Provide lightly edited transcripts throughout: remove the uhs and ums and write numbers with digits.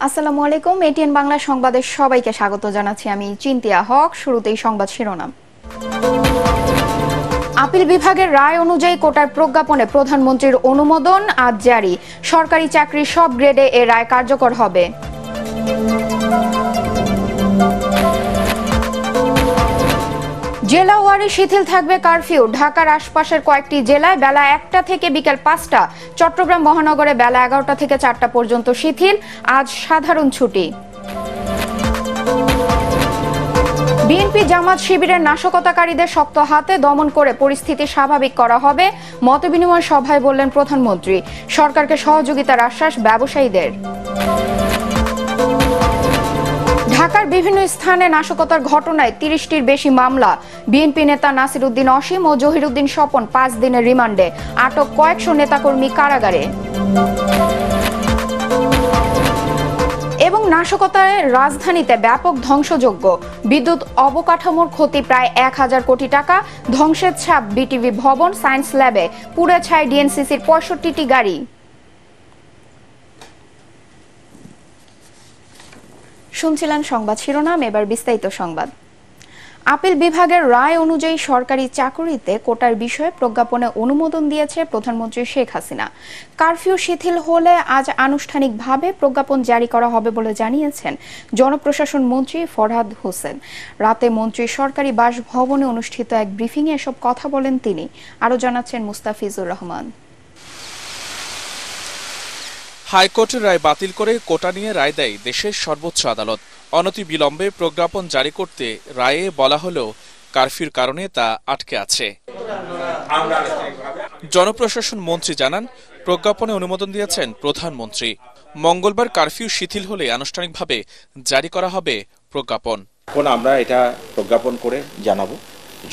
আসসালামু আলাইকুম। এটিএন বাংলা সংবাদে সবাইকে স্বাগত জানাচ্ছি আমি চিন্তিয়া হক। শুরুতেই সংবাদ শিরোনাম। আপিল বিভাগের রায় অনুযায়ী কোটার প্রজ্ঞাপনে প্রধানমন্ত্রীর অনুমোদন আজ জারি। সরকারি চাকরির সব গ্রেডে এ রায় কার্যকর হবে। জেলা ওয়ারি শিথিল থাকবে কারফিউ। ঢাকার আশপাশের কয়েকটি জেলায় বেলা 1টা থেকে বিকেল 5টা, চট্টগ্রাম মহানগরে বেলা 11টা থেকে 4টা পর্যন্ত শিথিল। আজ সাধারণ ছুটি। বিএনপি জামাত শিবিরের নাশকতাকারীদের শক্ত হাতে দমন করে পরিস্থিতি স্বাভাবিক করা হবে, মতবিনিময় সভায় বললেন প্রধানমন্ত্রী। সরকারকে সহযোগিতার আশ্বাস ব্যবসায়ীদের। ঢাকার বিভিন্ন স্থানে নাশকতার ঘটনায় 30টির বেশি মামলা। বিএনপি নেতা নাসির উদ্দিন অসীম ও জহির উদ্দিন স্বপন 5 দিনের রিমান্ডে। আটক কয়েকশো নেতাকর্মী কারাগারে। এবং নাশকতায় রাজধানীতে ব্যাপক ধ্বংসযজ্ঞ। বিদ্যুৎ অবকাঠামোর ক্ষতি প্রায় 1000 কোটি টাকা। ধ্বংসের ছাপ বিটিভি ভবন, সায়েন্স ল্যাবে। পুড়ে ছাই ডিএনসিসির 65টি গাড়ি। শুনছিলেন সংবাদ শিরোনাম, এবার বিস্তারিত সংবাদ। আপিল বিভাগের রায় অনুযায়ী সরকারি চাকুরিতে কোটার বিষয়ে প্রজ্ঞাপনে অনুমোদন দিয়েছে প্রধানমন্ত্রী শেখ হাসিনা। কারফিউ শিথিল হলে আজ আনুষ্ঠানিকভাবে প্রজ্ঞাপন জারি করা হবে বলে জানিয়েছেন জনপ্রশাসন মন্ত্রী ফরহাদ হোসেন। রাতে মন্ত্রীর সরকারি বাসভবনে অনুষ্ঠিত এক ব্রিফিংয়ে এসব কথা বলেন তিনি। আরও জানাচ্ছেন মুস্তাফিজুর রহমান। হাইকোর্টের রায় বাতিল করে কোটা নিয়ে রায় দেয় দেশের সর্বোচ্চ আদালত। অনতিবিলম্বে প্রজ্ঞাপন জারি করতে রায়ে বলা হলেও কারফিউর কারণে তা আটকে আছে। জনপ্রশাসন মন্ত্রী জানান, প্রজ্ঞাপনে অনুমোদন দিয়েছেন প্রধানমন্ত্রী। মঙ্গলবার কারফিউ শিথিল হলে আনুষ্ঠানিকভাবে জারি করা হবে প্রজ্ঞাপন। এখন আমরা এটা প্রজ্ঞাপন করে জানাবো,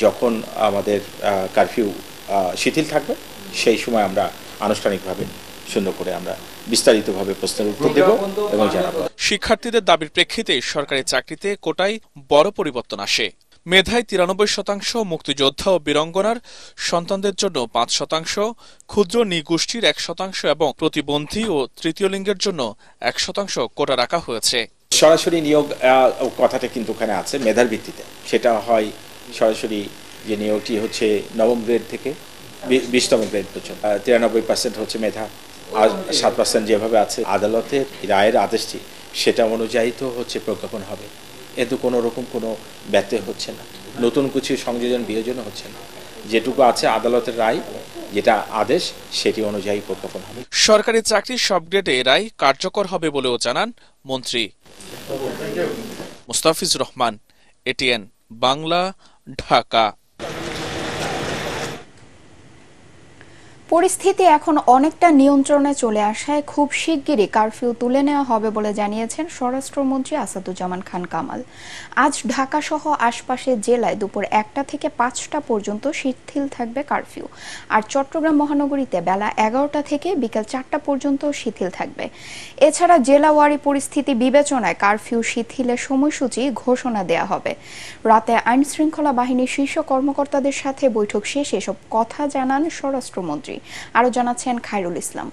যখন আমাদের কারফিউ শিথিল থাকবে সেই সময় আমরা আনুষ্ঠানিকভাবে সুন্দর করে আমরা বিস্তারিতভাবে প্রশ্নের উত্তর দেব এবং জানাবো। শিক্ষার্থীদের দাবির প্রেক্ষিতে সরকারি চাকরিতে কোটায় বড় পরিবর্তন আসে। মেধায় 93%, মুক্তিযোদ্ধা ও বীরাঙ্গনার সন্তানদের জন্য 5%, ক্ষুদ্র নৃগোষ্ঠীর 1% এবং প্রতিবন্ধী ও তৃতীয় লিঙ্গের জন্য 1% কোটা রাখা হয়েছে। সরাসরি নিয়োগ কথাটা কিন্তু ওখানে আছে মেধার ভিত্তিতে। সেটা হয় সরাসরি যে নিয়োগটি হচ্ছে 9ম গ্রেড থেকে 20তম গ্রেড পর্যন্ত। 93% হচ্ছে মেধা, আর 7% যেভাবে আছে। আদালতের রায়ের আদেশটি সেটা অনুযায়ী তো হচ্ছে প্রজ্ঞাপন হবে। এতে কোনো রকম কোনো ব্যত্যয় হচ্ছে না, নতুন কিছু সংযোজন বিয়োজন হচ্ছে না। যেটুকু আছে আদালতের রায়, যেটা আদেশ, সেটি অনুযায়ী প্রজ্ঞাপন হবে। সরকারি চাকরির সব গ্রেডে রায় কার্যকর হবে বলেও জানান মন্ত্রী। মুস্তাফিজুর রহমান, এটিএন বাংলা, ঢাকা। পরিস্থিতি এখন অনেকটা নিয়ন্ত্রণে চলে আসায় খুব শিগগিরই কারফিউ তুলে নেওয়া হবে বলে জানিয়েছেন স্বরাষ্ট্রমন্ত্রী আসাদুজ্জামান খান কামাল। আজ ঢাকা সহ আশপাশের জেলায় দুপুর 1টা থেকে 5টা পর্যন্ত শিথিল থাকবে কারফিউ। আর চট্টগ্রাম মহানগরীতে বেলা 11টা থেকে বিকেল 4টা পর্যন্ত শিথিল থাকবে। এছাড়া জেলা ওয়ারি পরিস্থিতি বিবেচনায় কারফিউ শিথিলের সময়সূচি ঘোষণা দেয়া হবে। রাতে আইন শৃঙ্খলা বাহিনীর শীর্ষ কর্মকর্তাদের সাথে বৈঠক শেষে এসব কথা জানান স্বরাষ্ট্রমন্ত্রী। আরো জানাচ্ছেন খায়রুল ইসলাম।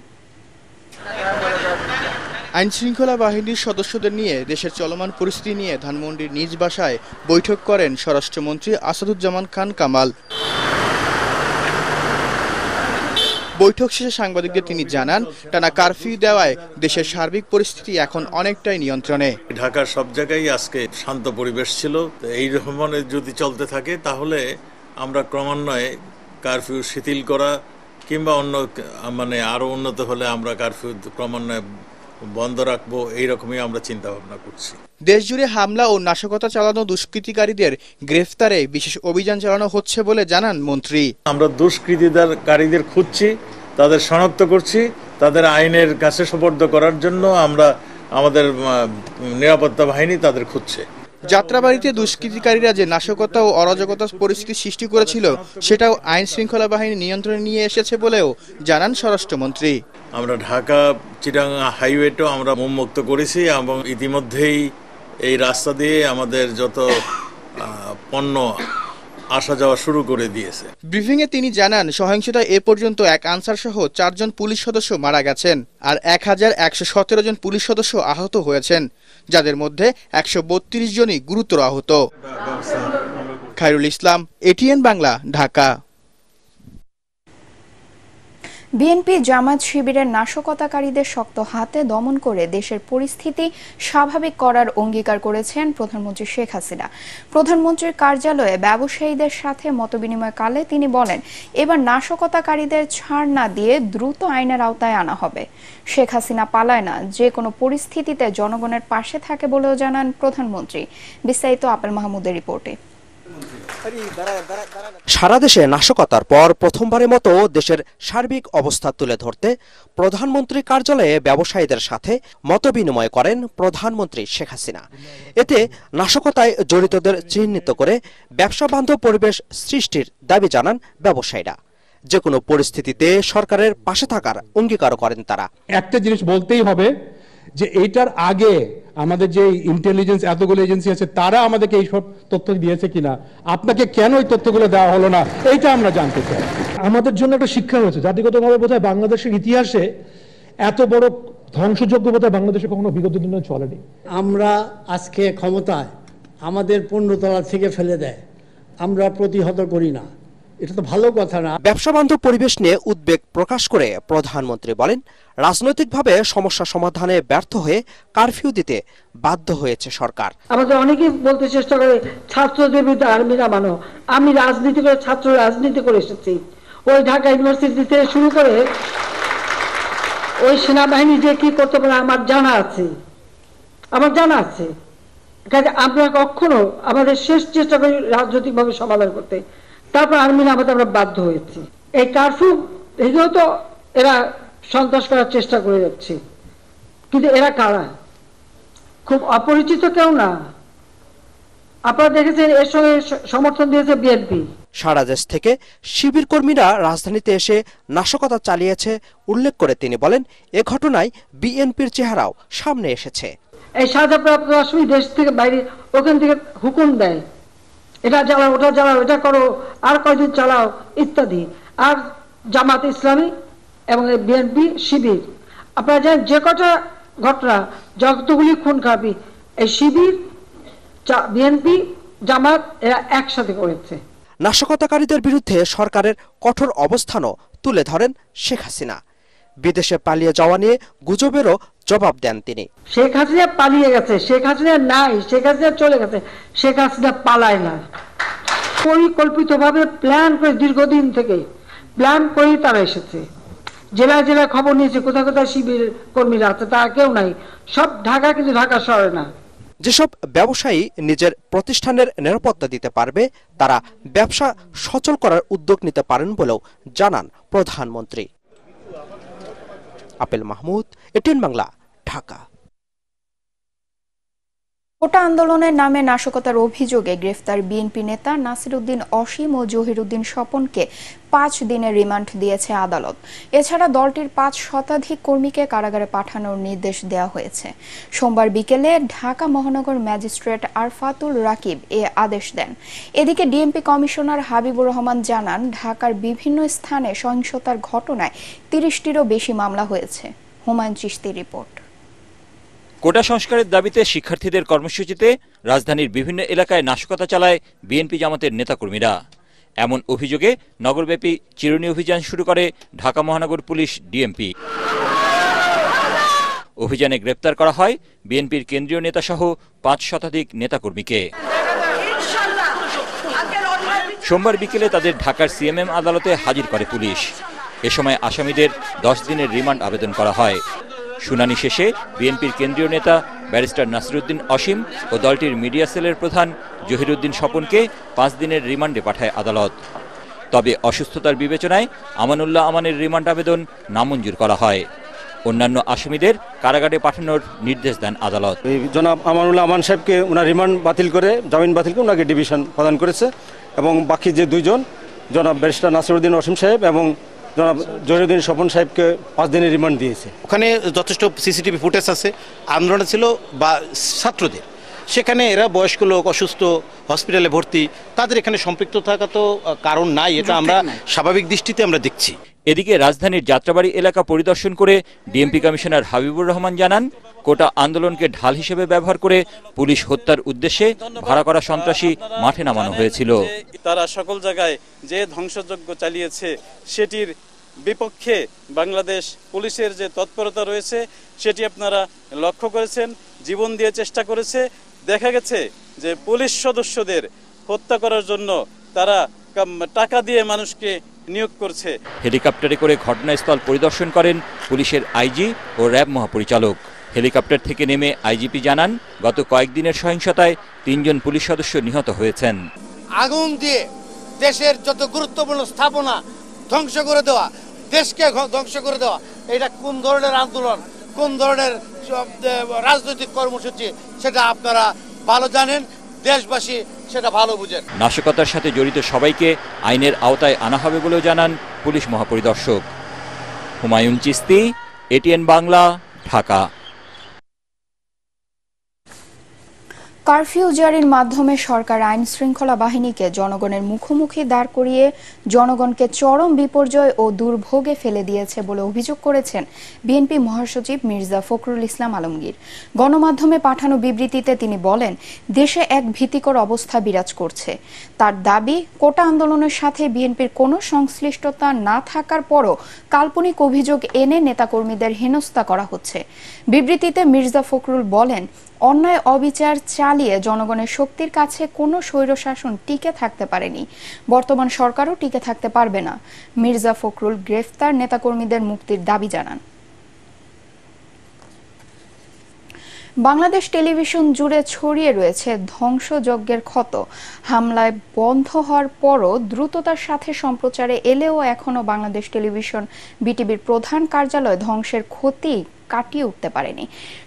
আইন শৃঙ্খলা বাহিনীর সদস্যদের নিয়ে দেশের চলমান পরিস্থিতি নিয়ে ধানমন্ডির নিজ বাসায় বৈঠক করেন স্বরাষ্ট্রমন্ত্রী আসাদুজ্জামান খান কামাল। বৈঠক শেষে সাংবাদিকদের তিনি জানান, টানা কারফিউ দেওয়ায় দেশের সার্বিক পরিস্থিতি এখন অনেকটাই নিয়ন্ত্রণে। ঢাকার সব জায়গায় আজকে শান্ত পরিবেশ ছিল। এই রকম যদি চলতে থাকে তাহলে আমরা ক্রমান্বয়ে কারফিউ শিথিল করা কিংবা অন্য আরো উন্নত হলে আমরা কারফিউ ক্রমান্বয়ে বন্ধ রাখবো, এইরকমই আমরা চিন্তা ভাবনা করছি। দেশজুড়ে হামলা ও নাশকতা চালানো দুষ্কৃতিকারীদের গ্রেফতারে বিশেষ অভিযান চালানো হচ্ছে বলে জানান মন্ত্রী। আমরা দুষ্কৃতিকারীদের খুঁজছি, তাদের শনাক্ত করছি, তাদের আইনের কাছে সোপর্দ করার জন্য আমরা আমাদের নিরাপত্তা বাহিনী তাদের খুঁজছে। যাত্রাবাড়িতে দুষ্কৃতিকারীরা যে নাশকতা ও অরাজকতার পরিস্থিতি সৃষ্টি করেছিল সেটাও আইন শৃঙ্খলা বাহিনী নিয়ন্ত্রণে নিয়ে এসেছে বলেও জানান স্বরাষ্ট্রমন্ত্রী। আমরা ঢাকা চিটাগাং হাইওয়েটাও আমরা উন্মুক্ত করেছি এবং ইতিমধ্যেই এই রাস্তা দিয়ে আমাদের যত পণ্য আসা যাওয়া শুরু করে দিয়েছে। ব্রিফিংয়ে তিনি জানান, সহিংসতায় এ পর্যন্ত এক আনসার সহ 4 জন পুলিশ সদস্য মারা গেছেন আর 1117 জন পুলিশ সদস্য আহত হয়েছেন, যাদের মধ্যে 132 জনই গুরুতর আহত। খায়রুল ইসলাম, এটিএন বাংলা, ঢাকা। বিএনপি জামাত শিবিরের নাশকতাকারীদের শক্ত হাতে দমন করে দেশের পরিস্থিতি স্বাভাবিক করার অঙ্গীকার করেছেন প্রধানমন্ত্রী শেখ হাসিনা। প্রধানমন্ত্রীর কার্যালয়ে ব্যবসায়ীদের সাথে মতবিনিময়কালে তিনি বলেন, এবার নাশকতাকারীদের ছাড় না দিয়ে দ্রুত আইনের আওতায় আনা হবে। শেখ হাসিনা পালায় না, যে কোনো পরিস্থিতিতে জনগণের পাশে থাকে বলেও জানান প্রধানমন্ত্রী। বিস্তারিত আপেল মাহমুদের রিপোর্টে। সারা দেশে নাশকতার পর প্রথমবারের মতো দেশের সার্বিক অবস্থা তুলে ধরতে প্রধানমন্ত্রী কার্যালয়ে ব্যবসায়ীদের সাথে মতবিনিময় করেন প্রধানমন্ত্রী শেখ হাসিনা। এতে নাশকতায় জড়িতদের চিহ্নিত করে ব্যবসা বান্ধব পরিবেশ সৃষ্টির দাবি জানান ব্যবসায়ীরা। যে কোনো পরিস্থিতিতে সরকারের পাশে থাকার অঙ্গীকার করেন তারা। একটা জিনিস বলতেই হবে যে এইটার আগে আমাদের যে ইন্টেলিজেন্স এতগুলো এজেন্সি আছে, তারা আমাদেরকে এইসব তথ্য দিয়েছে কিনা, আপনাকে কেন এই তথ্যগুলো দেওয়া হলো না, এইটা আমরা জানতে চাই। আমাদের জন্য একটা শিক্ষা হয়েছে জাতিগতভাবে, বোধহয় বাংলাদেশের ইতিহাসে এত বড় ধ্বংসযোগ্য বোধহয় বাংলাদেশে কখনো বিগত দিনে চলেনি। আমরা আজকে ক্ষমতায় আমাদের পূর্ণতলা থেকে ফেলে দেয়, আমরা প্রতিহত করি না, এটা তো ভালো কথা না। ব্যবসা বান্ধব পরিবেশ নিয়ে উদ্বেগ প্রকাশ করে প্রধানমন্ত্রী বলেন, রাজনৈতিকভাবে সমস্যা সমাধানে ব্যর্থ হয়ে কারফিউ দিতে বাধ্য হয়েছে সরকার। আমাদের অনেকেই বলতে চেষ্টা করে ছাত্রদের বিরুদ্ধে আর্মি নামানো। আমি রাজনীতি করে, ছাত্র রাজনীতি করে এসেছি। ওই ঢাকা ইউনিভার্সিটি থেকে শুরু করে ওই সেনাবাহিনী যে কি করতে পারে আমার জানা আছে, কাজে আমরা কখনো আমাদের শেষ চেষ্টা করি রাজনৈতিকভাবে সমাধান করতে, তারপর আর্মি নামাতে আমরা বাধ্য হয়েছি। এই কারফিউ এগুলো তো এরা সন্ত্রাস করার চেষ্টা করে যাচ্ছে, কিন্তু এরা কারা? খুব অপরিচিত কেউ না। আপনারা দেখেছেন এর সঙ্গে সমর্থন দিয়েছে বিএনপি। সারা দেশ থেকে শিবির কর্মীরা রাজধানীতে এসে নাশকতা চালিয়েছে উল্লেখ করে তিনি বলেন, এ ঘটনায় বিএনপির চেহারাও সামনে এসেছে। এই সাজাপ্রাপ্ত রাষ্ট্রপতি দেশ থেকে বাইরে ওখান থেকে হুকুম দেয়, এটা জ্বালাও, ওটা জ্বালাও, এটা করো, আর কয়দিন চালাও ইত্যাদি। আর জামাত ইসলামী এবং বিএনপি শিবির, আপনারা জানেন যে কটা ঘটনা, যতগুলি খুন খারাপি এই শিবির, বিএনপি, জামাত এরা একসাথে করেছে। নাশকতাকারীদের বিরুদ্ধে সরকারের কঠোর অবস্থানও তুলে ধরেন শেখ হাসিনা। বিদেশে পালিয়ে যাওয়া নিয়ে গুজবেরও জবাব দেন তিনি। শেখ হাসিনা পালিয়ে গেছে, শেখ হাসিনা নাই, শেখ হাসিনা চলে গেছে, শেখ হাসিনা পালায় না। পরিকল্পিতভাবে প্ল্যান করে দীর্ঘদিন থেকে প্ল্যান করে তারা এসেছে। জেলায় জেলায় খবর নিয়েছে কোথায় কোথায় শিবির কর্মীরা আছে, তারা কেউ নাই, সব ঢাকা, কিন্তু ঢাকা শহরে না। যেসব ব্যবসায়ী নিজের প্রতিষ্ঠানের নিরাপত্তা দিতে পারবে, তারা ব্যবসা সচল করার উদ্যোগ নিতে পারেন বলেও জানান প্রধানমন্ত্রী। আপেল মাহমুদ, এটিএন বাংলা, ঢাকা। কোটা আন্দোলনের নামে নাশকতার অভিযোগে গ্রেফতার বিএনপি নেতা নাসির উদ্দিন অসীম ও জহিরুদ্দিন স্বপনকে 5 দিনের রিমান্ড দিয়েছে আদালত। এছাড়া দলটির 5 শতাধিক কর্মীকে কারাগারে পাঠানোর নির্দেশ দেওয়া হয়েছে। সোমবার বিকেলে ঢাকা মহানগর ম্যাজিস্ট্রেট আরফাতুল রাকিব এ আদেশ দেন। এদিকে ডিএমপি কমিশনার হাবিবুর রহমান জানান, ঢাকার বিভিন্ন স্থানে সহিংসতার ঘটনায় 30টিরও বেশি মামলা হয়েছে। হুমায়ুন চিশতির রিপোর্ট। কোটা সংস্কারের দাবিতে শিক্ষার্থীদের কর্মসূচিতে রাজধানীর বিভিন্ন এলাকায় নাশকতা চালায় বিএনপি জামাতের নেতাকর্মীরা। এমন অভিযোগে নগরব্যাপী চিরুনি অভিযান শুরু করে ঢাকা মহানগর পুলিশ ডিএমপি। অভিযানে গ্রেপ্তার করা হয় বিএনপির কেন্দ্রীয় নেতাসহ 5 শতাধিক নেতাকর্মীকে। সোমবার বিকেলে তাদের ঢাকার সিএমএম আদালতে হাজির করে পুলিশ। এ সময় আসামিদের 10 দিনের রিমান্ড আবেদন করা হয়। শুনানি শেষে বিএনপির কেন্দ্রীয় নেতা ব্যারিস্টার নাসির উদ্দিন অসীম ও দলটির মিডিয়া সেলের প্রধান জহিরুদ্দিন স্বপনকে 5 দিনের রিমান্ডে পাঠায় আদালত। তবে অসুস্থতার বিবেচনায় আমানুল্লাহ আমানের রিমান্ড আবেদন নামঞ্জুর করা হয়। অন্যান্য আসামিদের কারাগারে পাঠানোর নির্দেশ দেন আদালত। জনাব আমানুল্লাহ আমান সাহেবকে ওনার রিমান্ড বাতিল করে, জামিন বাতিল করে ওনাকে ডিভিশন প্রদান করেছে এবং বাকি যে 2 জন, জনাব ব্যারিস্টার নাসির উদ্দিন অসীম সাহেব এবং জনাব জহিরুদ্দিন স্বপন সাহেবকে 5 দিনের রিমান্ড দিয়েছে। ওখানে যথেষ্ট সিসিটিভি ফুটেজ আছে। আন্দোলন ছিল বা ছাত্রদের, সেখানে এরা বয়স্ক লোক, অসুস্থ, হসপিটালে ভর্তি, তাদের এখানে সম্পৃক্ত থাকা তো কারণ নাই, এটা আমরা স্বাভাবিক দৃষ্টিতে আমরা দেখছি। এদিকে রাজধানীর যাত্রাবাড়ি এলাকা পরিদর্শন করে ডিএমপি কমিশনার হাবিবুর রহমান জানান, কোটা আন্দোলনকে ঢাল হিসেবে ব্যবহার করে পুলিশ হত্যার উদ্দেশ্যে ভাড়া করা সন্ত্রাসী মাঠে নামানো হয়েছিল। তারা সকল জায়গায় যে ধ্বংসযজ্ঞ চালিয়েছে সেটির বিপক্ষে বাংলাদেশ পুলিশের যে তৎপরতা রয়েছে সেটি আপনারা লক্ষ্য করেছেন, জীবন দিয়ে চেষ্টা করেছে। দেখা গেছে যে পুলিশ সদস্যদের হত্যা করার জন্য তারা টাকা দিয়ে মানুষকে নিয়োগ করছে। হেলিকপ্টারে করে ঘটনাস্থল পরিদর্শন করেন পুলিশের আইজি ও র্যাব মহাপরিচালক। হেলিকপ্টার থেকে নেমে আইজিপি জানান, গত কয়েকদিনের সহিংসতায় 3 জন পুলিশ সদস্য নিহত হয়েছেন। আগুন দিয়ে দেশের যত গুরুত্বপূর্ণ স্থাপনা ধ্বংস করে দেওয়া, দেশকে ধ্বংস করে দেওয়া, এটা কোন ধরনের আন্দোলন, কোন ধরনের রাজনৈতিক কর্মসূচি সেটা আপনারা ভালো জানেন, দেশবাসী সেটা ভালো বুঝেন। নাশকতার সাথে জড়িত সবাইকে আইনের আওতায় আনা হবে বলেও জানান পুলিশ মহাপরিদর্শক। হুমায়ুন চিস্তি, এটিএন বাংলা, ঢাকা। কারফিউ জারির মাধ্যমে সরকার আইন শৃঙ্খলা বাহিনীকে জনগণের মুখোমুখি দাঁড় করিয়ে জনগণকে চরম বিপর্যয় ও দুর্ভোগে ফেলে দিয়েছে বলে অভিযোগ করেছেন বিএনপি মহাসচিব মির্জা ফখরুল ইসলাম আলমগীর। গণমাধ্যমে পাঠানো বিবৃতিতে তিনি বলেন, দেশে এক ভীতিকর অবস্থা বিরাজ করছে। তার দাবি, কোটা আন্দোলনের সাথে বিএনপির কোনো সংশ্লিষ্টতা না থাকার পরও কাল্পনিক অভিযোগ এনে নেতাকর্মীদের হেনস্থা করা হচ্ছে। বিবৃতিতে মির্জা ফখরুল বলেন, অন্যায় অবিচার চালিয়ে জনগণের শক্তির কাছে কোনো স্বৈরশাসন টিকে থাকতে পারেনি, বর্তমান সরকারও টিকে থাকতে পারবে না। মির্জা ফখরুল গ্রেফতার নেতাকর্মীদের মুক্তির দাবি জানান। বাংলাদেশ টেলিভিশন জুড়ে ছড়িয়ে রয়েছে ধ্বংসযজ্ঞের ক্ষত। হামলায় বন্ধ হওয়ার পরও দ্রুততার সাথে সম্প্রচারে এলেও এখনও বাংলাদেশ টেলিভিশন বিটিভির প্রধান কার্যালয় ধ্বংসের ক্ষতি কাটিয়ে উঠতে পারেনি।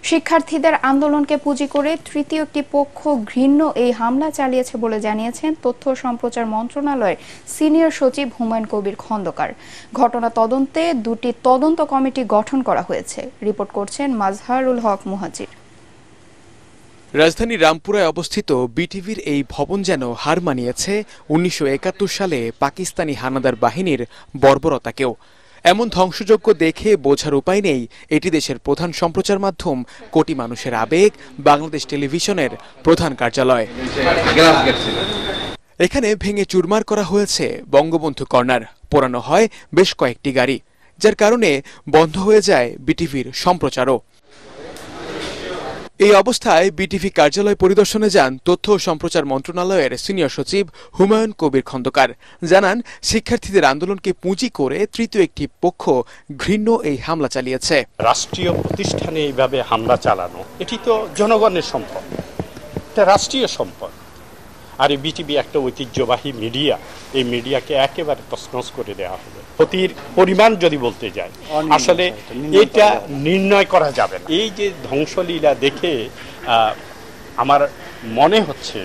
শিক্ষার্থীদের আন্দোলনকে পুঁজি করে তৃতীয় একটি পক্ষ ঘৃণ্য এই হামলা চালিয়েছে বলে জানিয়েছেন তথ্য ও সম্প্রচার মন্ত্রণালয়ের সিনিয়র সচিব হুমায়ুন কবির খন্দকার। ঘটনা তদন্তে 2টি তদন্ত কমিটি গঠন করা হয়েছে। রিপোর্ট করছেন মাজহারুল হক মুহাজির। রাজধানী রামপুরায় অবস্থিত বিটিভির এই ভবন যেন হার মানিয়েছে 1971 সালে পাকিস্তানি হানাদার বাহিনীর বর্বরতাকেও। এমন ধ্বংসযজ্ঞ দেখে বোঝার উপায় নেই এটি দেশের প্রধান সম্প্রচার মাধ্যম, কোটি মানুষের আবেগ, বাংলাদেশ টেলিভিশনের প্রধান কার্যালয়। এখানে ভেঙে চুরমার করা হয়েছে বঙ্গবন্ধু কর্নার, পোড়ানো হয় বেশ কয়েকটি গাড়ি, যার কারণে বন্ধ হয়ে যায় বিটিভির সম্প্রচারও। এই অবস্থায় বিটিভি কার্যালয় পরিদর্শনে যান তথ্য ও সম্প্রচার মন্ত্রণালয়ের সিনিয়র সচিব হুমায়ুন কবির খন্দকার। জানান, শিক্ষার্থীদের আন্দোলনকে পুঁজি করে তৃতীয় একটি পক্ষ ঘৃণ্য এই হামলা চালিয়েছে। রাষ্ট্রীয় প্রতিষ্ঠানে এইভাবে হামলা চালানো, এটি তো জনগণের সম্পদ, এটা রাষ্ট্রীয় সম্পদ। আর এই বিটিভি একটা ঐতিহ্যবাহী মিডিয়া, এই মিডিয়াকে একেবারে তছনছ করে দেওয়া হবে। ক্ষতির পরিমাণ যদি বলতে যাই, আসলে এটা নির্ণয় করা যাবে না। এই যে ধ্বংসলীলা দেখে আমার মনে হচ্ছে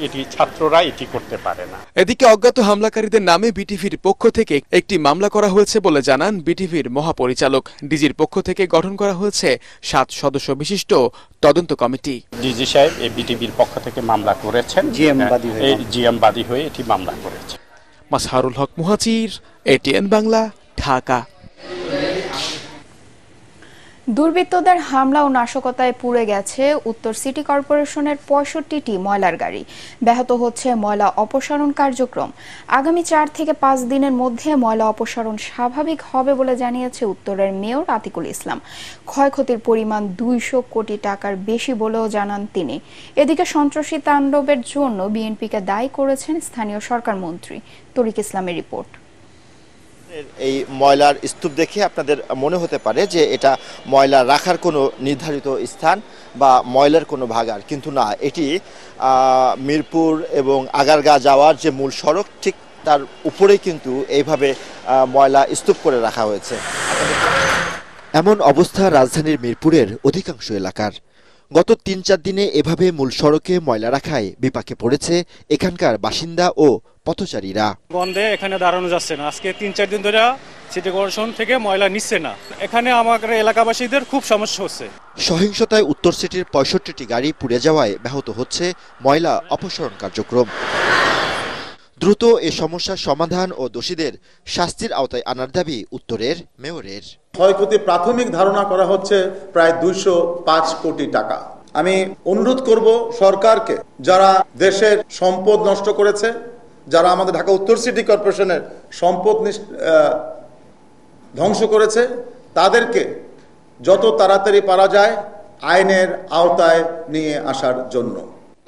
এটি ছাত্ররা এটি করতে পারে না। এদিকে অজ্ঞাত হামলাকারীদের নামে বিটিভির পক্ষ থেকে একটি মামলা করা হয়েছে বলে জানান বিটিভির মহাপরিচালক। ডিজির পক্ষ থেকে গঠন করা হয়েছে 7 সদস্য বিশিষ্ট তদন্ত কমিটি। ডিজি সাহেব এই বিটিভির পক্ষ থেকে মামলা করেছেন, জিএম বাদী হয়ে এটি মামলা করেছে। মাজহারুল হক মুহাজির, এটিএন বাংলা, ঢাকা। দুর্বৃত্তদের হামলা ও নাশকতায় পুড়ে গেছে উত্তর সিটি কর্পোরেশনের 65টি ময়লার গাড়ি। ব্যাহত হচ্ছে ময়লা অপসারণ কার্যক্রম। আগামী 4 থেকে 5 দিনের মধ্যে ময়লা অপসারণ স্বাভাবিক হবে বলে জানিয়েছে উত্তরের মেয়র আতিকুল ইসলাম। ক্ষয়ক্ষতির পরিমাণ 200 কোটি টাকার বেশি বলেও জানান তিনি। এদিকে সন্ত্রাসী তাণ্ডবের জন্য বিএনপিকে দায়ী করেছেন স্থানীয় সরকার মন্ত্রী তরিক ইসলামের রিপোর্ট। এই ময়লার স্তূপ দেখে আপনাদের মনে হতে পারে যে এটা ময়লা রাখার কোনো নির্ধারিত স্থান বা ময়লার কোনো ভাগার, কিন্তু না, এটি মিরপুর এবং আগারগাঁ যাওয়ার যে মূল সড়ক, ঠিক তার উপরেই কিন্তু এইভাবে ময়লা স্তূপ করে রাখা হয়েছে। এমন অবস্থা রাজধানীর মিরপুরের অধিকাংশ এলাকার। গত 3-4 দিনে এভাবে মূল সড়কে ময়লা রাখায় বিপাকে পড়েছে এখানকার বাসিন্দা ও পথচারীরা। গন্ধে এখানে দাঁড়ানো যাচ্ছে না, আজকে ৩-৪ দিন ধরে সিটি কর্পোরেশন থেকে ময়লা নিচ্ছে না, এখানে আমাদের এলাকাবাসীদের খুব সমস্যা হচ্ছে। সহিংসতায় উত্তর সিটির ৬৫টি গাড়ি পুড়ে যাওয়ায় ব্যাহত হচ্ছে ময়লা অপসারণ কার্যক্রম। দ্রুত এ সমস্যার সমাধান ও দোষীদের শাস্তির আওতায় আনার দাবি উত্তরের মেয়রের। ক্ষয়ক্ষতি প্রাথমিক ধারণা করা হচ্ছে প্রায় ২০৫ কোটি টাকা। আমি অনুরোধ করব সরকারকে, যারা দেশের সম্পদ নষ্ট করেছে, যারা আমাদের ঢাকা উত্তর সিটি কর্পোরেশনের সম্পদ ধ্বংস করেছে, তাদেরকে যত তাড়াতাড়ি পারা যায় আইনের আওতায় নিয়ে আসার জন্য।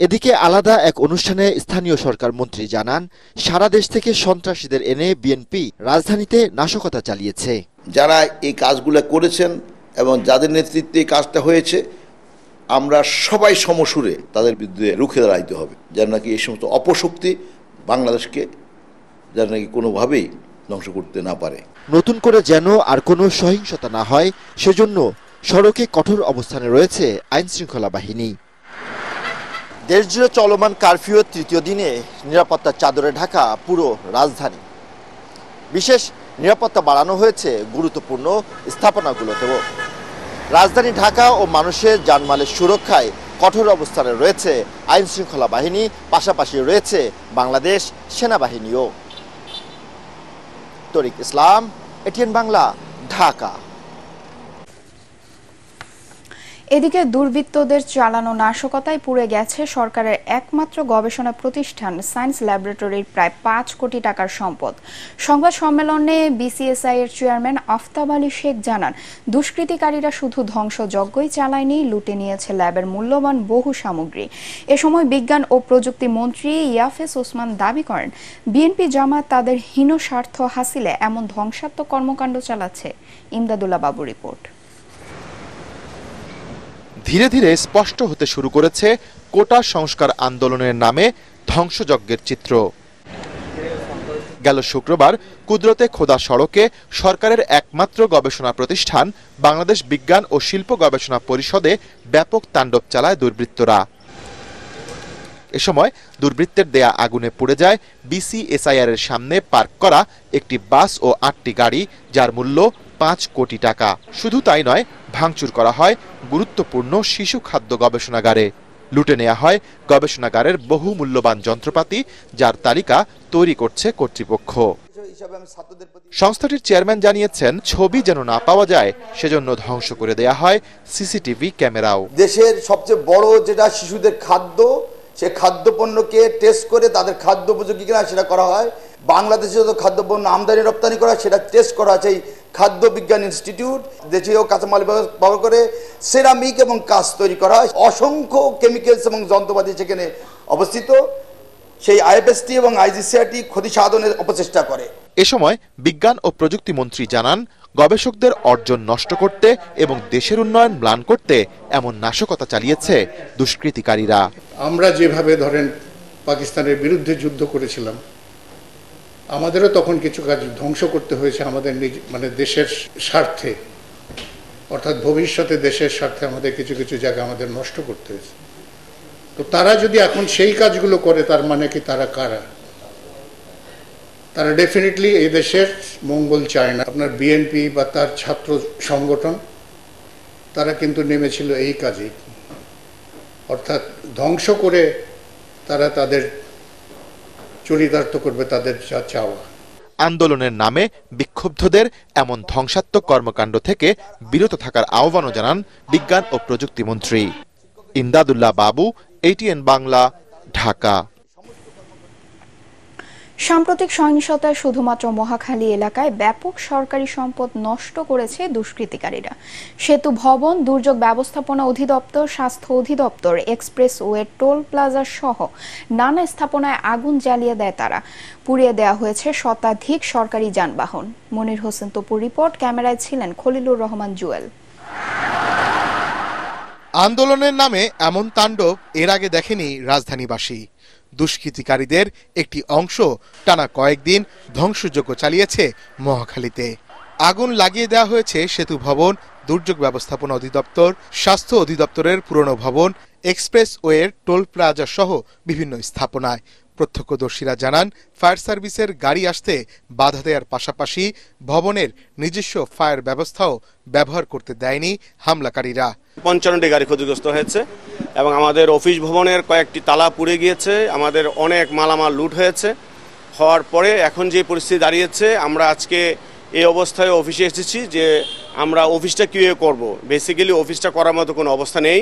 এদিকে আলাদা এক অনুষ্ঠানে স্থানীয় সরকার মন্ত্রী জানান, সারা দেশ থেকে সন্ত্রাসীদের এনে বিএনপি রাজধানীতে নাশকতা চালিয়েছে। যারা এই কাজগুলো করেছেন এবং যাদের নেতৃত্বে এই কাজটা হয়েছে, আমরা সবাই সমসুরে তাদের বিরুদ্ধে রুখে দাঁড়াইতে হবে, যেন নাকি এই সমস্ত অপশক্তি বাংলাদেশকে যেন নাকি কোনোভাবেই ধ্বংস করতে না পারে। নতুন করে যেন আর কোনো সহিংসতা না হয়, সেজন্য সড়কে কঠোর অবস্থানে রয়েছে আইন শৃঙ্খলা বাহিনী। দেশজুড়ে চলমান কারফিউর তৃতীয় দিনে নিরাপত্তার চাদরে ঢাকা পুরো রাজধানী। বিশেষ নিরাপত্তা বাড়ানো হয়েছে গুরুত্বপূর্ণ স্থাপনাগুলোতেও। রাজধানী ঢাকা ও মানুষের জানমালের সুরক্ষায় কঠোর অবস্থানে রয়েছে আইন শৃঙ্খলা বাহিনী, পাশাপাশি রয়েছে বাংলাদেশ সেনাবাহিনীও। তরিক ইসলাম, এটিএন বাংলা, ঢাকা। এদিকে দুর্বৃত্তদের চালানো নাশকতায় পুড়ে গেছে সরকারের একমাত্র গবেষণা প্রতিষ্ঠান সায়েন্স ল্যাবরেটরির প্রায় ৫ কোটি টাকার সম্পদ। সংবাদ সম্মেলনে বিসিএসআই এর চেয়ারম্যান আফতাব আলী শেখ জানান, দুষ্কৃতিকারীরা শুধু ধ্বংসযজ্ঞই চালায়নি, লুটে নিয়েছে ল্যাবের মূল্যবান বহু সামগ্রী। এ সময় বিজ্ঞান ও প্রযুক্তি মন্ত্রী ইয়াফেস ওসমান দাবি করেন, বিএনপি জামাত তাদের হীন স্বার্থ হাসিলে এমন ধ্বংসাত্মক কর্মকাণ্ড চালাচ্ছে। ইমদাদুল্লাহ বাবু রিপোর্ট। ধীরে ধীরে স্পষ্ট হতে শুরু করেছে কোটা সংস্কার আন্দোলনের নামে ধ্বংসযজ্ঞের চিত্র। গেল শুক্রবার কুদরতে খোদা সড়কে সরকারের একমাত্র গবেষণা প্রতিষ্ঠান বাংলাদেশ বিজ্ঞান ও শিল্প গবেষণা পরিষদে ব্যাপক তাণ্ডব চালায় দুর্বৃত্তরা। এ সময় দুর্বৃত্তের দেয়া আগুনে পুড়ে যায় বিসিএসআইআর এর সামনে পার্ক করা একটি বাস ও ৮টি গাড়ি, যার মূল্য ৫ কোটি টাকা। শুধু তাই নয়, ভাঙচুর করা হয় গুরুত্বপূর্ণ শিশু খাদ্য গবেষণাগারে। লুটে নেওয়া হয় গবেষণাগারের বহু মূল্যবান যন্ত্রপাতি, যার তালিকা তৈরি করছে কর্তৃপক্ষ। সংস্থাটির চেয়ারম্যান জানিয়েছেন, ছবি যেন না পাওয়া যায় সেজন্য ধ্বংস করে দেয়া হয় সিসিটিভি ক্যামেরাও। দেশের সবচেয়ে বড় যেটা শিশুদের খাদ্য, সে খাদ্যপণ্যকে টেস্ট করে তাদের খাদ্য উপযোগী কিনা সেটা করা হয়। বাংলাদেশে যত খাদ্যপণ্য আমদানি রপ্তানি করা সেটা টেস্ট করা আছে এই খাদ্য বিজ্ঞান ইনস্টিটিউট। দেশীয় কাঁচামাল ব্যবহার করে সেরামিক এবং কাঁচ তৈরি করা হয়। অসংখ্য কেমিক্যালস এবং যন্ত্রপাতি সেখানে অবস্থিত। সেই আইএফএসটি এবং আইজিসিআরটি ক্ষতি সাধনের অপচেষ্টা করে। এ সময় বিজ্ঞান ও প্রযুক্তি মন্ত্রী জানান, গবেষকদের অর্জন নষ্ট করতে এবং দেশের উন্নয়ন ম্লান করতে এমন নাশকতা চালিয়েছে দুষ্কৃতিকারীরা। আমরা যেভাবে ধরেন পাকিস্তানের বিরুদ্ধে যুদ্ধ করেছিলাম, আমাদেরও তখন কিছু কাজ ধ্বংস করতে হয়েছে আমাদের মানে দেশের স্বার্থে, অর্থাৎ ভবিষ্যতে দেশের স্বার্থে আমাদের কিছু কিছু জায়গা আমাদের নষ্ট করতে হয়েছে। তো তারা যদি এখন সেই কাজগুলো করে, তার মানে কি তারা কারা? তারা ডেফিনেটলি এই দেশের মঙ্গল চায় না। আপনার বিএনপি বা তার ছাত্র সংগঠন তারা কিন্তু নেমেছিল এই কাজে, অর্থাৎ ধ্বংস করে তারা তাদের চরিতার্থ করবে তাদের যা চাওয়া। আন্দোলনের নামে বিক্ষুব্ধদের এমন ধ্বংসাত্মক কর্মকাণ্ড থেকে বিরত থাকার আহ্বানও জানান বিজ্ঞান ও প্রযুক্তি মন্ত্রী। ইমদাদুল্লাহ বাবু, এটিএন বাংলা, ঢাকা। সাম্প্রতিক সহিংসতায় শুধুমাত্র মহাখালী এলাকায় ব্যাপক সরকারি সম্পদ নষ্ট করেছে দুষ্কৃতিকারীরা। সেতু ভবন, দুর্যোগ ব্যবস্থাপনা অধিদপ্তর, স্বাস্থ্য অধিদপ্তর, এক্সপ্রেসওয়ে, টোল প্লাজা সহ নানা স্থাপনায় আগুন জ্বালিয়ে দেয় তারা। পুড়িয়ে দেওয়া হয়েছে শতাধিক সরকারি যানবাহন। মনির হোসেন তপুর রিপোর্ট, ক্যামেরায় ছিলেন খলিলুর রহমান জুয়েল। আন্দোলনের নামে এমন তাণ্ডব এর আগে দেখেনি রাজধানীবাসী। দুষ্কৃতিকারীদের একটি অংশ টানা কয়েকদিন ধ্বংসযজ্ঞ চালিয়েছে মহাখালীতে। আগুন লাগিয়ে দেওয়া হয়েছে সেতু ভবন, দুর্যোগ ব্যবস্থাপনা অধিদপ্তর, স্বাস্থ্য অধিদপ্তরের পুরনো ভবন, এক্সপ্রেসওয়ের টোল প্লাজা সহ বিভিন্ন স্থাপনায়। প্রত্যক্ষদর্শীরা জানান ফায়ার সার্ভিসের গাড়ি আসতে বাধা দেওয়ার পাশাপাশি ভবনের নিজস্ব ফায়ার ব্যবস্থাও ব্যবহার করতে দেয়নি হামলাকারীরা। 55টি গাড়ি ক্ষতিগ্রস্ত হয়েছে এবং আমাদের অফিস ভবনের কয়েকটি তালা পুড়ে গিয়েছে, আমাদের অনেক মালামাল লুট হয়েছে। হওয়ার পরে এখন যে পরিস্থিতি দাঁড়িয়েছে, আমরা আজকে এই অবস্থায় অফিসে এসেছি যে আমরা অফিসটা কিভাবে করব। বেসিক্যালি অফিসটা করার মতো কোনো অবস্থা নেই,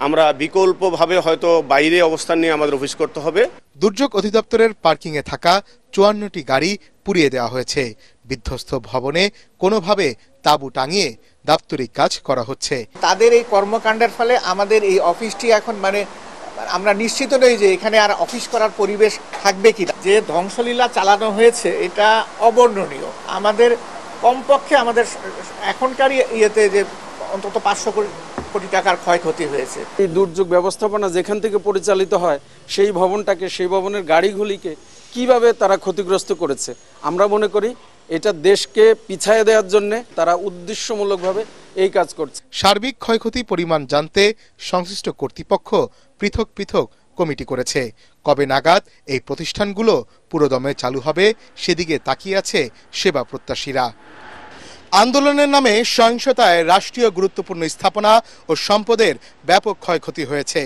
আমরা বিকল্পভাবে হয়তো বাইরে অবস্থান নিয়ে আমাদের অফিস করতে হবে। দুর্যোগ অধিদপ্তরের পার্কিংয়ে থাকা 54টি গাড়ি পুড়িয়ে দেওয়া হয়েছে। বিধ্বস্ত ভবনে কোনোভাবে তাঁবু টাঙিয়ে দাপ্তরিক কাজ করা হচ্ছে। তাদের এই কর্মকাণ্ডের ফলে আমাদের এই অফিসটি এখন আমরা নিশ্চিত নই যে এখানে আর অফিস করার পরিবেশ থাকবে কিনা। যে ধ্বংসলীলা চালানো হয়েছে এটা অবর্ণনীয়। আমাদের কমপক্ষে আমাদের এখনকার ইয়েতে যে অন্তত 500 কোটি টাকার ক্ষয়ক্ষতি হয়েছে। এই দুর্যোগ ব্যবস্থাপনা যেখান থেকে পরিচালিত হয় সেই ভবনটাকে, সেই ভবনের গাড়িগুলিকে কিভাবে তারা ক্ষতিগ্রস্ত করেছে, আমরা মনে করি এটা দেশকে পিছায় দেওয়ার জন্য তারা উদ্দেশ্যমূলকভাবে এই কাজ করছে। সার্বিক ক্ষয়ক্ষতি পরিমাণ জানতে সংশ্লিষ্ট কর্তৃপক্ষ পৃথক পৃথক কমিটি করেছে। কবে নাগাদ এই প্রতিষ্ঠানগুলো পুরোদমে চালু হবে সেদিকে তাকিয়ে আছে সেবা প্রত্যাশীরা। আন্দোলনের নামে সহিংসতায় রাষ্ট্রীয় গুরুত্বপূর্ণ স্থাপনা ও সম্পদের ব্যাপক ক্ষয়ক্ষতি হয়েছে,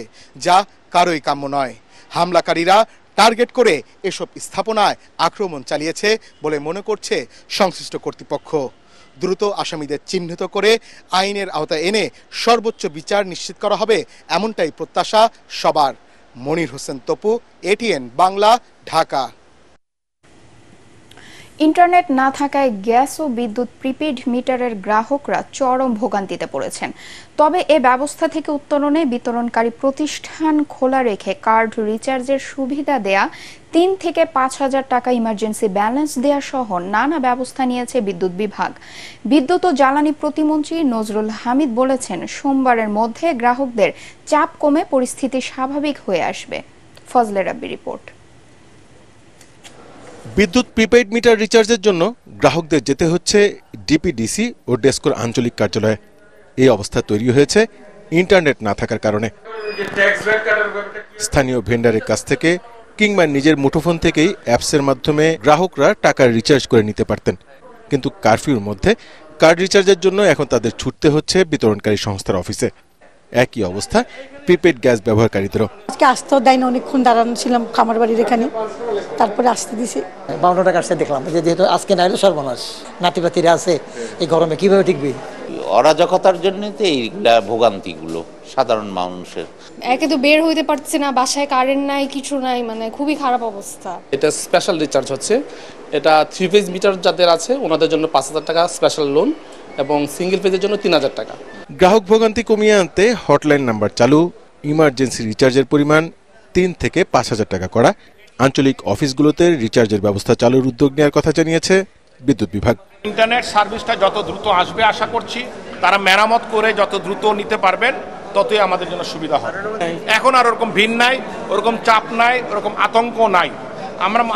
যা কারোই কাম্য নয়। হামলাকারীরা টার্গেট করে এসব স্থাপনায় আক্রমণ চালিয়েছে বলে মনে করছে সংশ্লিষ্ট কর্তৃপক্ষ। দ্রুত আসামিদের চিহ্নিত করে আইনের আওতায় এনে সর্বোচ্চ বিচার নিশ্চিত করা হবে, এমনটাই প্রত্যাশা সবার। মনির হোসেন তপু, এটিএন বাংলা, ঢাকা। ইন্টারনেট না থাকায় গ্যাস ও বিদ্যুৎ প্রিপেড মিটারের গ্রাহকরা চরম ভোগান্তিতে পড়েছেন। তবে এ ব্যবস্থা থেকে উত্তরণে বিতরণকারী প্রতিষ্ঠান খোলা রেখে কার্ড রিচার্জের সুবিধা দেয়া, 3 থেকে 5,000 টাকা ইমার্জেন্সি ব্যালেন্স দেয়া সহ নানা ব্যবস্থা নিয়েছে বিদ্যুৎ বিভাগ। বিদ্যুৎ ও জ্বালানি প্রতিমন্ত্রী নজরুল হামিদ বলেছেন, সোমবারের মধ্যে গ্রাহকদের চাপ কমে পরিস্থিতি স্বাভাবিক হয়ে আসবে। ফজলে রাব্বি রিপোর্ট। বিদ্যুৎ প্রিপেইড মিটার রিচার্জের জন্য গ্রাহকদের যেতে হচ্ছে ডিপিডিসি ও ডেসকোর আঞ্চলিক কার্যালয়ে। এই অবস্থা তৈরি হয়েছে ইন্টারনেট না থাকার কারণে। স্থানীয় ভেন্ডারের কাছ থেকে কিংবা নিজের মুঠোফোন থেকেই অ্যাপসের মাধ্যমে গ্রাহকরা টাকা রিচার্জ করে নিতে পারতেন, কিন্তু কারফিউর মধ্যে কার্ড রিচার্জের জন্য এখন তাদের ছুটতে হচ্ছে বিতরণকারী সংস্থার অফিসে। একই অবস্থা প্রিপেড গ্যাস ব্যবহারকারীদেরও। আজকে আসতেও দেয় না, অনেকক্ষণ দাঁড়ানো ছিলাম খামার বাড়ির এখানে, তারপরে আসতে দিছি। 52 টাকা আসতে দেখলাম যে যেহেতু আজকে না এলো সর্বনাশ, নাতিপাতিরা আছে এই গরমে কিভাবে টিকবে। অরাজকতার জন্য তো এইগুলা ভোগান্তিগুলো সাধারণ মানুষের। একে তো বের হইতে পারছে না, বাসায় কারেন্ট নাই, কিছু নাই, মানে খুবই খারাপ অবস্থা। এটা স্পেশাল রিচার্জ হচ্ছে, এটা 3 পেজ মিটার যাদের আছে ওনাদের জন্য 5,000 টাকা স্পেশাল লোন এবং সিঙ্গেল পেজের জন্য 3,000 টাকা। গ্রাহক ভোগান্তি কমিয়ে আনতে হটলাইন নাম্বার চালু, ইমার্জেন্সি রিচার্জের পরিমাণ 3 থেকে 5,000 টাকা করা, আঞ্চলিক অফিসগুলোতে রিচার্জের ব্যবস্থা চালুর উদ্যোগ নেওয়ার কথা জানিয়েছে বিদ্যুৎ বিভাগ। ইন্টারনেট সার্ভিসটা যত দ্রুত আসবে আশা করছি, তারা মেরামত করে যত দ্রুত নিতে পারবেন ততই আমাদের জন্য সুবিধা হবে। এখন আর ওরকম ভিড় নাই, ওরকম চাপ নাই, ওরকম আতঙ্ক নাই।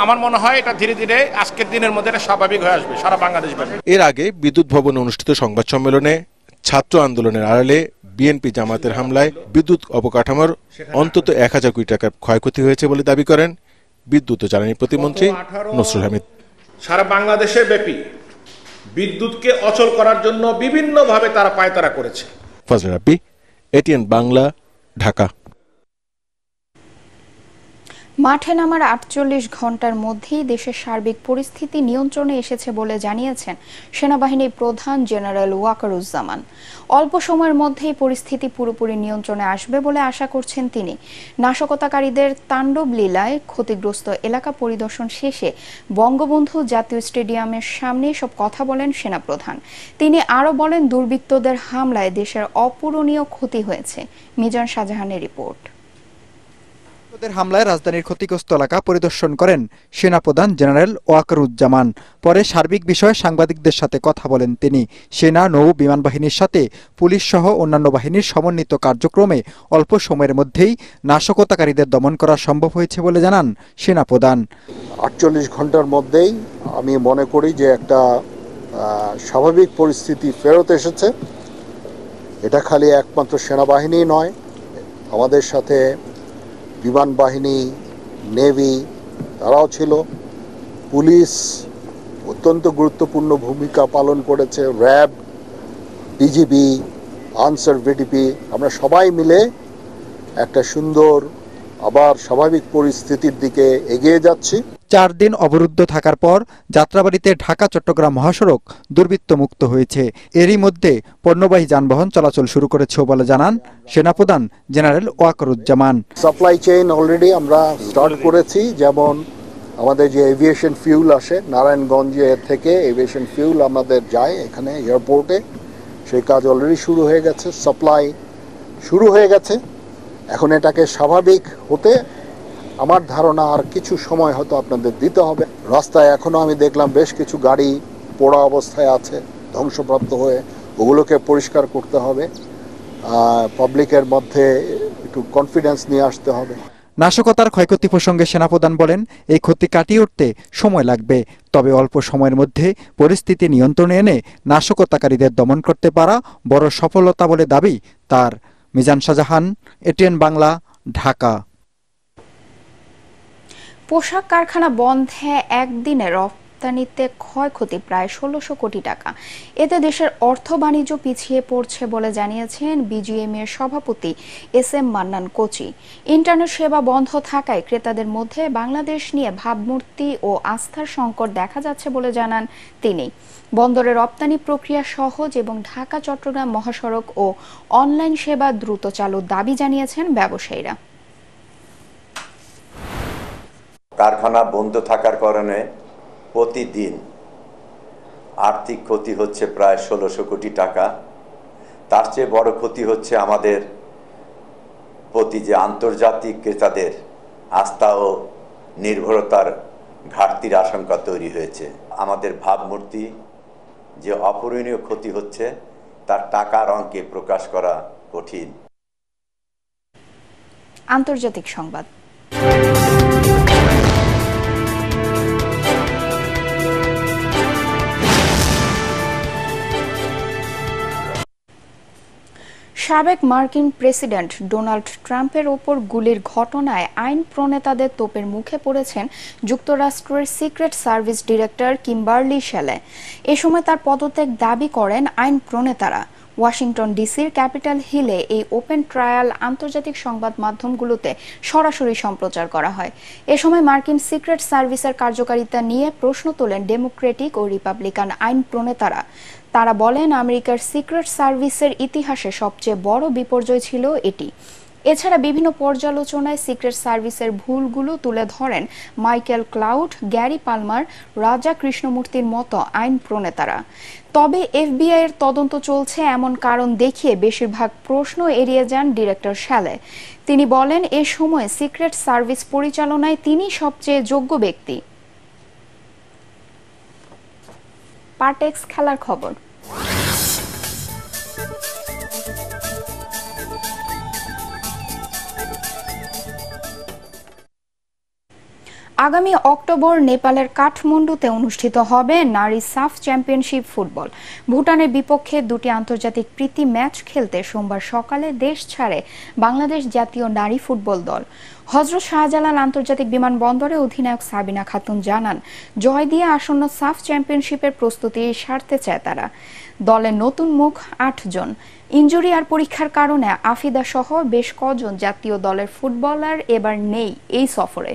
আমার মনে হয় এটা ধীরে ধীরে আজকের দিনের মধ্যে এটা স্বাভাবিক হয়ে আসবে সারা বাংলাদেশ। এর আগে বিদ্যুৎ ভবনে অনুষ্ঠিত সংবাদ সম্মেলনে ছাত্র আন্দোলনের আড়ালে বিএনপি জামাতের হামলায় বিদ্যুৎ অবকাঠামোর অন্তত 1,000 কোটি টাকার ক্ষয়ক্ষতি হয়েছে বলে দাবি করেন বিদ্যুৎ ও জ্বালানি প্রতিমন্ত্রী নজরুল হামিদ। সারা বাংলাদেশে ব্যাপী বিদ্যুৎকে অচল করার জন্য বিভিন্নভাবে তারা পায়তারা করেছে। ফজলে রাব্বি, এটিএন বাংলা, ঢাকা। মাঠে নামার 48 ঘন্টার মধ্যেই দেশের সার্বিক পরিস্থিতি নিয়ন্ত্রণে এসেছে বলে জানিয়েছেন সেনাবাহিনীর প্রধান জেনারেল ওয়াকারুজ্জামান। অল্প সময়ের মধ্যেই পরিস্থিতি পুরোপুরি নিয়ন্ত্রণে আসবে বলে আশা করছেন তিনি। নাশকতাকারীদের তাণ্ডব লীলায় ক্ষতিগ্রস্ত এলাকা পরিদর্শন শেষে বঙ্গবন্ধু জাতীয় স্টেডিয়ামের সামনে সব কথা বলেন সেনাপ্রধান। তিনি আরও বলেন, দুর্বৃত্তদের হামলায় দেশের অপূরণীয় ক্ষতি হয়েছে। মিজান শাহজাহানের রিপোর্ট। হামলায় রাজধানীর ক্ষতিগ্রস্ত এলাকা পরিদর্শন করেন সেনাপ্রধান জেনারেল ওয়াকারুজ্জামান। পরে সার্বিক বিষয়ে সাংবাদিকদের সাথে কথা বলেন তিনি। সেনা, নৌ, বিমান বাহিনীর সাথে পুলিশ সহ অন্যান্য বাহিনীর সমন্বিত কার্যক্রমে অল্প সময়ের মধ্যেই নাশকতাকারীদের দমন করা সম্ভব হয়েছে বলে জানান সেনাপ্রধান। 48 ঘন্টার মধ্যেই আমি মনে করি যে একটা স্বাভাবিক পরিস্থিতি ফেরত এসেছে। এটা খালি একমাত্র সেনাবাহিনী নয়, আমাদের সাথে বিমান বাহিনী, নেভি, তারাও ছিল, পুলিশ অত্যন্ত গুরুত্বপূর্ণ ভূমিকা পালন করেছে, র্যাব, বিজিবি, আনসার, ভিডিপি, আমরা সবাই মিলে একটা সুন্দর আবার স্বাভাবিক পরিস্থিতির দিকে এগিয়ে যাচ্ছি। 4 দিন অবরুদ্ধ থাকার পর যাত্রাবাড়িতে ঢাকা চট্টগ্রাম মহাসড়ক দুর্বৃত্ত মুক্ত হয়েছে। এরই মধ্যে পণ্যবাহী যানবাহন চলাচল শুরু করেছে বলে জানান সেনাপ্রধান general Wakeruzzaman. Supply chain already আমরা স্টার্ট করেছি, যেমন আমাদের যে এভিয়েশন ফিউল আসে নারায়ণগঞ্জে থেকে, এভিয়েশন ফিউল আমাদের যায় এখানে এয়ারপোর্টে, সেই কাজ অলরেডি শুরু হয়ে গেছে, সাপ্লাই শুরু হয়ে গেছে। এখন এটাকে স্বাভাবিক হতে আমার ধারণা আর কিছু সময় হয়তো আপনাদের দিতে হবে। রাস্তায় এখনো আমি দেখলাম বেশ কিছু গাড়ি পোড়া অবস্থায় আছে, ধ্বংসপ্রাপ্ত হয়ে, ওগুলোকে পরিষ্কার করতে হবে। পাবলিকের মধ্যে একটু কনফিডেন্স নিয়ে আসতে হবে। নাশকতার ক্ষয়ক্ষতি প্রসঙ্গে সেনাপ্রধান বলেন, এই ক্ষতি কাটিয়ে উঠতে সময় লাগবে, তবে অল্প সময়ের মধ্যে পরিস্থিতি নিয়ন্ত্রণে এনে নাশকতাকারীদের দমন করতে পারা বড় সফলতা বলে দাবি তার। মিজান শাহজাহান, এটিএন বাংলা, ঢাকা। পোশাক কারখানা বন্ধে একদিনে রপ্তানিতে ক্ষয়ক্ষতি প্রায় 1600 কোটি টাকা। এতে দেশের অর্থ বাণিজ্য পিছিয়ে পড়ছে বলে জানিয়েছেন বিজিএমইএর সভাপতি এস.এম. মান্নান কোচি। ইন্টারনেট সেবা বন্ধ থাকায় ক্রেতাদের মধ্যে বাংলাদেশ নিয়ে ভাবমূর্তি ও আস্থার সংকট দেখা যাচ্ছে বলে জানান তিনি। বন্দরে রপ্তানি প্রক্রিয়া সহজ এবং ঢাকা চট্টগ্রাম মহাসড়ক ও অনলাইন সেবা দ্রুত চালুর দাবি জানিয়েছেন ব্যবসায়ীরা। কারখানা বন্ধ থাকার কারণে প্রতিদিন আর্থিক ক্ষতি হচ্ছে প্রায় 1600 কোটি টাকা। তার চেয়ে বড় ক্ষতি হচ্ছে আমাদের প্রতি যে আন্তর্জাতিক ক্রেতাদের আস্থা ও নির্ভরতার ঘাটতির আশঙ্কা তৈরি হয়েছে। আমাদের ভাবমূর্তি যে অপূরণীয় ক্ষতি হচ্ছে তার টাকার অঙ্কে প্রকাশ করা কঠিন। আন্তর্জাতিক সংবাদ। সাবেক মার্কিন প্রেসিডেন্ট ডোনাল্ড ট্রাম্পের ওপর গুলির ঘটনায় আইন প্রণেতাদের তোপের মুখে পড়েছেন যুক্তরাষ্ট্রের সিক্রেট সার্ভিস ডিরেক্টর কিম্বার্লি শেলে। এ সময় তার পদত্যাগ দাবি করেন আইন প্রণেতারা। ওয়াশিংটন ডিসির ক্যাপিটাল হিলে এই ওপেন ট্রায়াল আন্তর্জাতিক সংবাদ মাধ্যমগুলোতে সরাসরি সম্প্রচার করা হয়। এ সময় মার্কিন সিক্রেট সার্ভিসের কার্যকারিতা নিয়ে প্রশ্ন তোলেন ডেমোক্রেটিক ও রিপাবলিকান আইন প্রণেতারা। তারা বলেন, আমেরিকার সিক্রেট সার্ভিসের ইতিহাসে সবচেয়ে বড় বিপর্যয় ছিল এটি। এছাড়া বিভিন্ন পর্যালোচনায় সিক্রেট সার্ভিসের ভুলগুলো তুলে ধরেন মাইকেল ক্লাউড, গ্যারি পালমার, রাজা কৃষ্ণমূর্তির মতো আইন প্রণেতারা। তবে এফবিআই এর তদন্ত চলছে এমন কারণ দেখিয়ে বেশিরভাগ প্রশ্ন এড়িয়ে যান ডিরেক্টর শেলে। তিনি বলেন, এ সময় সিক্রেট সার্ভিস পরিচালনায় তিনি সবচেয়ে যোগ্য ব্যক্তি। পার্টেক্স খেলার খবর। আগামী অক্টোবর নেপালের কাঠমান্ডুতে অনুষ্ঠিত হবে নারী সাফ চ্যাম্পিয়নশিপ ফুটবল। ভুটানের বিপক্ষে দুটি আন্তর্জাতিক প্রীতি ম্যাচ খেলতে সোমবার সকালে দেশ ছাড়ে বাংলাদেশ জাতীয় নারী ফুটবল দল। হযরত শাহজালাল আন্তর্জাতিক বিমানবন্দরে অধিনায়ক সাবিনা খাতুন জানান, জয় দিয়ে আসন্ন সাফ চ্যাম্পিয়নশিপের প্রস্তুতি সারতে চায় তারা। দলের নতুন মুখ 8 জন। ইনজুরি আর পরীক্ষার কারণে আফিদা সহ বেশ কজন জাতীয় দলের ফুটবলার এবার নেই এই সফরে।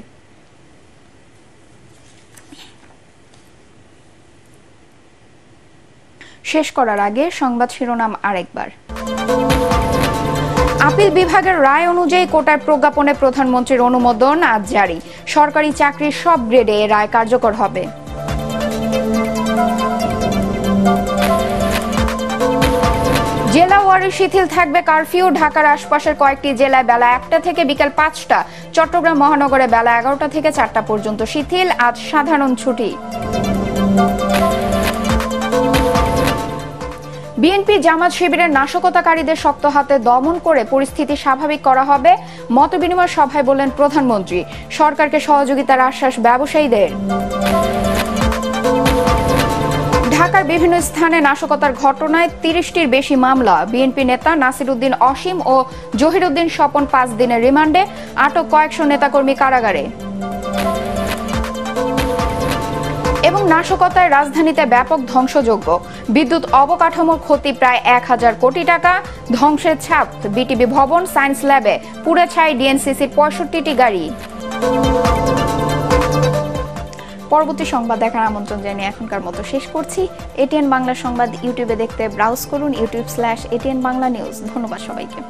শেষ করার আগে সংবাদ শিরোনাম আরেকবার। আপিল বিভাগের রায় অনুযায়ী কোটায় প্রজ্ঞাপনে প্রধানমন্ত্রীর অনুমোদন আজ জারি। সরকারি চাকরির সব গ্রেডে এ রায় কার্যকর হবে। জেলা ওয়ারি শিথিল থাকবে কারফিউ। ঢাকার আশপাশের কয়েকটি জেলায় বেলা 1টা থেকে বিকেল 5টা, চট্টগ্রাম মহানগরে বেলা 11টা থেকে 4টা পর্যন্ত শিথিল। আজ সাধারণ ছুটি। বিএনপি জামাত শিবিরের নাশকতাকারীদের শক্ত হাতে দমন করে পরিস্থিতি স্বাভাবিক করা হবে, মতবিনিময় সভায় বললেন প্রধানমন্ত্রী। সরকারকে সহযোগিতার আশ্বাস ব্যবসায়ীদের। ঢাকার বিভিন্ন স্থানে নাশকতার ঘটনায় 30টির বেশি মামলা। বিএনপি নেতা নাসির উদ্দিন অসীম ও জহির উদ্দিন স্বপন 5 দিনের রিমান্ডে। আটক কয়েকশো নেতাকর্মী কারাগারে। নাশকতায় রাজধানীতে ব্যাপক ধ্বংসযজ্ঞ, বিদ্যুৎ অবকাঠামোর ক্ষতি প্রায় 1000 কোটি টাকা, ধ্বংসের ছাপ বিটিবি ভবন, সায়েন্স ল্যাবে, পুড়ে ছাই ডিএনসিসির 65টি গাড়ি। পরবর্তী সংবাদ দেখার আমন্ত্রণ জানিয়ে এখনকার মতো শেষ করছি। এটিএন বাংলা সংবাদ ইউটিউবে দেখতে ব্রাউজ করুন youtube.com/ATN Bangla News। ধন্যবাদ সবাইকে।